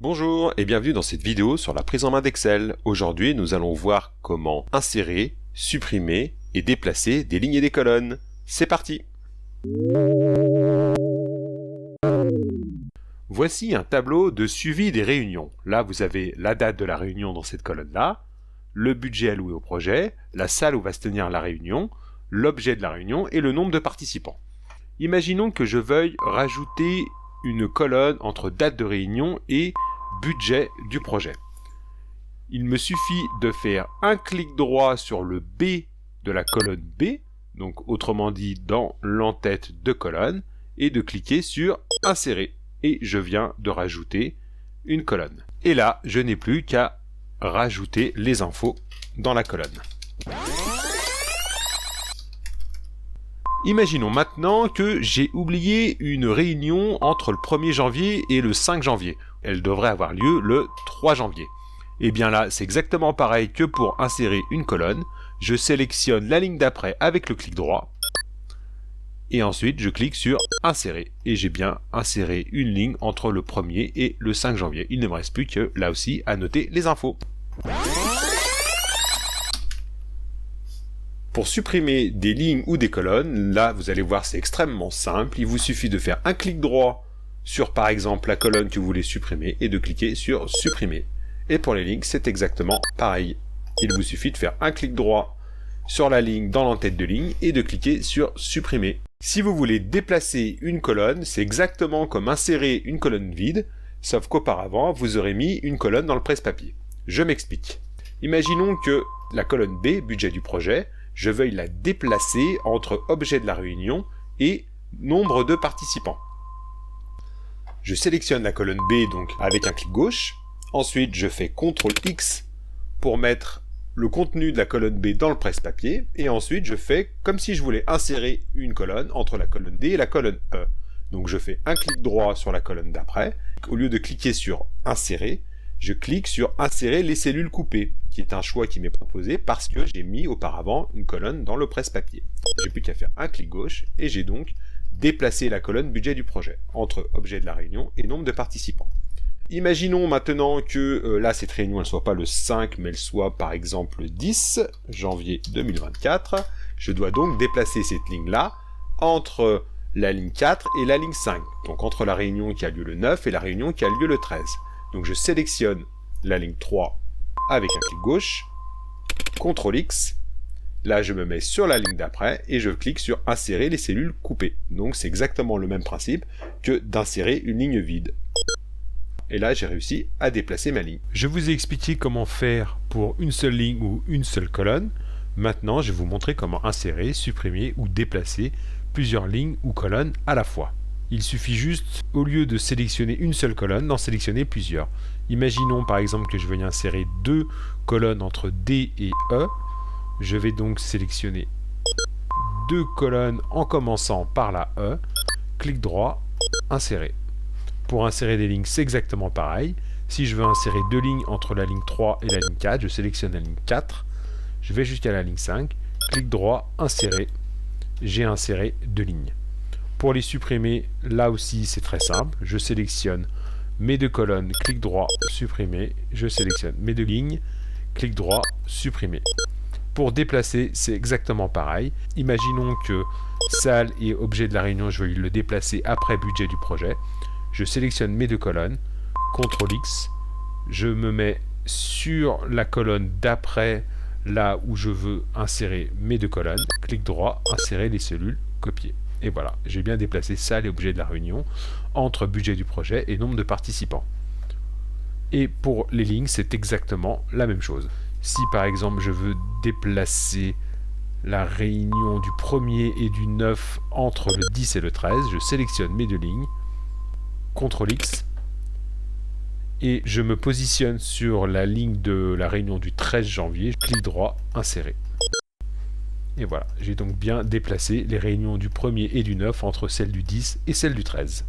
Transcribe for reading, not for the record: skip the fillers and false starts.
Bonjour et bienvenue dans cette vidéo sur la prise en main d'Excel. Aujourd'hui, nous allons voir comment insérer, supprimer et déplacer des lignes et des colonnes. C'est parti! Voici un tableau de suivi des réunions. Là, vous avez la date de la réunion dans cette colonne-là, le budget alloué au projet, la salle où va se tenir la réunion, l'objet de la réunion et le nombre de participants. Imaginons que je veuille rajouter une colonne entre date de réunion et budget du projet. Il me suffit de faire un clic droit sur le B de la colonne B, donc autrement dit dans l'entête de colonne, et de cliquer sur Insérer. Et je viens de rajouter une colonne. Et là, je n'ai plus qu'à rajouter les infos dans la colonne. Imaginons maintenant que j'ai oublié une réunion entre le 1er janvier et le 5 janvier. Elle devrait avoir lieu le 3 janvier. Et bien là, c'est exactement pareil que pour insérer une colonne. Je sélectionne la ligne d'après avec le clic droit. Et ensuite, je clique sur Insérer. Et j'ai bien inséré une ligne entre le 1er et le 5 janvier. Il ne me reste plus que, là aussi, à noter les infos. Pour supprimer des lignes ou des colonnes, là vous allez voir c'est extrêmement simple, il vous suffit de faire un clic droit sur par exemple la colonne que vous voulez supprimer et de cliquer sur supprimer. Et pour les lignes c'est exactement pareil, il vous suffit de faire un clic droit sur la ligne dans l'entête de ligne et de cliquer sur supprimer. Si vous voulez déplacer une colonne, c'est exactement comme insérer une colonne vide, sauf qu'auparavant vous aurez mis une colonne dans le presse-papier. Je m'explique. Imaginons que la colonne B, budget du projet, je veuille la déplacer entre objet de la réunion et nombre de participants. Je sélectionne la colonne B donc avec un clic gauche. Ensuite, je fais CTRL X pour mettre le contenu de la colonne B dans le presse-papier. Et ensuite, je fais comme si je voulais insérer une colonne entre la colonne D et la colonne E. Donc je fais un clic droit sur la colonne d'après. Au lieu de cliquer sur Insérer, je clique sur Insérer les cellules coupées, qui est un choix qui m'est proposé parce que j'ai mis auparavant une colonne dans le presse-papier. J'ai plus qu'à faire un clic gauche et j'ai donc déplacé la colonne budget du projet entre objet de la réunion et nombre de participants. Imaginons maintenant que là cette réunion elle soit pas le 5 mais elle soit par exemple le 10 janvier 2024. Je dois donc déplacer cette ligne là entre la ligne 4 et la ligne 5, donc entre la réunion qui a lieu le 9 et la réunion qui a lieu le 13. Donc je sélectionne la ligne 3 avec un clic gauche, CTRL X, là je me mets sur la ligne d'après et je clique sur insérer les cellules coupées. Donc c'est exactement le même principe que d'insérer une ligne vide. Et là j'ai réussi à déplacer ma ligne. Je vous ai expliqué comment faire pour une seule ligne ou une seule colonne. Maintenant je vais vous montrer comment insérer, supprimer ou déplacer plusieurs lignes ou colonnes à la fois. Il suffit juste, au lieu de sélectionner une seule colonne, d'en sélectionner plusieurs. Imaginons par exemple que je veuille insérer deux colonnes entre D et E. Je vais donc sélectionner deux colonnes en commençant par la E. Clic droit, insérer. Pour insérer des lignes, c'est exactement pareil. Si je veux insérer deux lignes entre la ligne 3 et la ligne 4, je sélectionne la ligne 4. Je vais jusqu'à la ligne 5. Clic droit, insérer. J'ai inséré deux lignes. Pour les supprimer, là aussi c'est très simple. Je sélectionne mes deux colonnes, clic droit, supprimer. Je sélectionne mes deux lignes, clic droit, supprimer. Pour déplacer, c'est exactement pareil. Imaginons que salle et objet de la réunion, je vais le déplacer après budget du projet. Je sélectionne mes deux colonnes, CTRL X. Je me mets sur la colonne d'après, là où je veux insérer mes deux colonnes. Clic droit, insérer les cellules, copier. Et voilà, j'ai bien déplacé salle et objet de la réunion entre budget du projet et nombre de participants. Et pour les lignes, c'est exactement la même chose. Si par exemple je veux déplacer la réunion du 1er et du 9 entre le 10 et le 13, je sélectionne mes deux lignes, CTRL X, et je me positionne sur la ligne de la réunion du 13 janvier, clic droit, insérer. Et voilà, j'ai donc bien déplacé les réunions du 1er et du 9 entre celles du 10 et celles du 13.